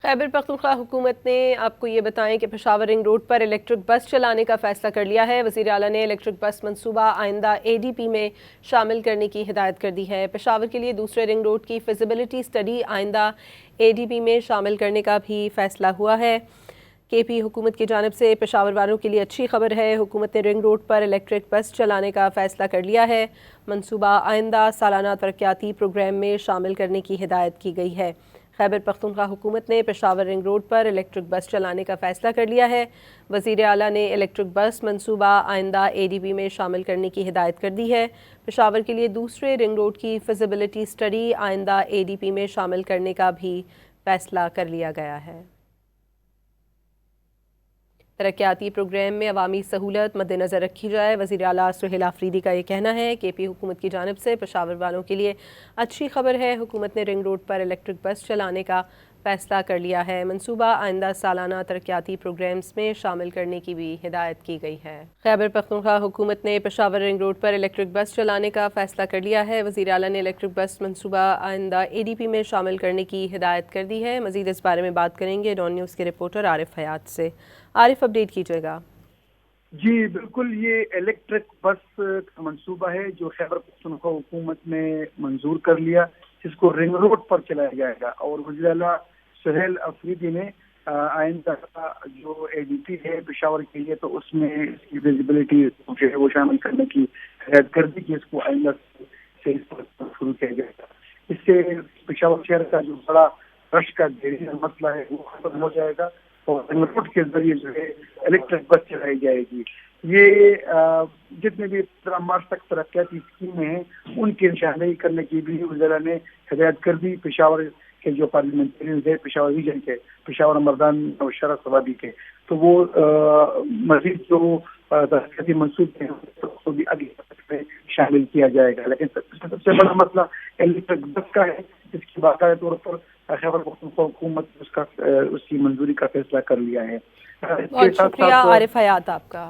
खैबर पख्तूनख्वा हुकूमत ने आपको ये बताएं कि पेशावर रिंग रोड पर इलेक्ट्रिक बस चलाने का फैसला कर लिया है। वज़ीर आला ने इलेक्ट्रिक बस मंसूबा आइंदा ADP में शामिल करने की हिदायत कर दी है। पेशावर के लिए दूसरे रिंग रोड की फिजिबिलिटी स्टडी आइंदा ADP में शामिल करने का भी फैसला हुआ है। KP हुकूमत की जानिब से पेशावर वालों के लिए अच्छी खबर है। हुकूमत ने रिंग रोड पर इलेक्ट्रिक बस चलाने का फैसला कर लिया है। मंसूबा आइंदा सालाना तरक्याती प्रोग्राम में शामिल करने की हिदायत की गई है। खैबर पख्तूनख्वा हुकूमत ने पेशावर रिंग रोड पर इलेक्ट्रिक बस चलाने का फैसला कर लिया है। वज़ीर आला ने इलेक्ट्रिक बस मंसूबा आइंदा ADP में शामिल करने की हिदायत कर दी है। पेशावर के लिए दूसरे रिंग रोड की फिजिबिलिटी स्टडी आइंदा ADP में शामिल करने का भी फैसला कर लिया गया है। तरक्याती प्रोग्राम में अवामी सहूलत मद्देनज़र रखी जाए, वज़ीर आला सुहेल आफरीदी का ये कहना है। KP हुकूमत की जानिब से पेशावर वालों के लिए अच्छी खबर है। हुकूमत ने रिंग रोड पर इलेक्ट्रिक बस चलाने का फैसला कर लिया है। मंसूबा आइंदा सालाना तरक्याती प्रोग्राम्स में शामिल करने की भी हिदायत की गई है। खैबर पख्तूनख्वा हुकूमत ने पेशावर रिंग रोड पर इलेक्ट्रिक बस चलाने का फैसला कर लिया है। वज़ीर आला ने इलेक्ट्रिक बस मंसूबा आइंदा ADP में शामिल करने की हिदायत कर दी है। मज़ीद इस बारे में बात करेंगे डॉन न्यूज़ के रिपोर्टर आरिफ हयात से। आरिफ, अपडेट कीजिएगा। जी बिल्कुल, ये इलेक्ट्रिक बस का मंसूबा है जो खैबर पख्तूनख्वा हुकूमत ने मंजूर कर लिया, जिसको रिंग रोड पर चलाया जाएगा। और वज़ीर आला सुहेल आफरीदी ने आइंदा जो ADP है पेशावर के लिए, तो उसमें इसकी विजिबिलिटी जो है वो शामिल करने की हिदायत कर दी कि इसको आइंदा से इस पर शुरू किया जाएगा। इससे पेशावर शहर का जो बड़ा रश का देरी मसला है वो खत्म हो जाएगा और रिंग रोड के जरिए जो है इलेक्ट्रिक बस चलाई जाएगी। ये जितने भी मार्च तक तरक्याती स्कीमें हैं उनकी निशानदेही करने की भी वज़ीर ने हिदायत कर दी। पेशावर के जो पार्लियामेंटेरियन है, पेशावर रीजन के, पेशावर मर्दान और शरफ सवादी के, तो वो मजीद जो तरक्याती मंसूबे हैं उसको भी अगले में शामिल किया जाएगा। लेकिन सबसे बड़ा मसला इलेक्ट्रिक बस का है, जिसकी बाकायदा तौर पर खैबर पख्तूनख्वा हुकूमत उसकी मंजूरी का फैसला कर लिया है। बहुत शुक्रिया आरिफ हयात आपका।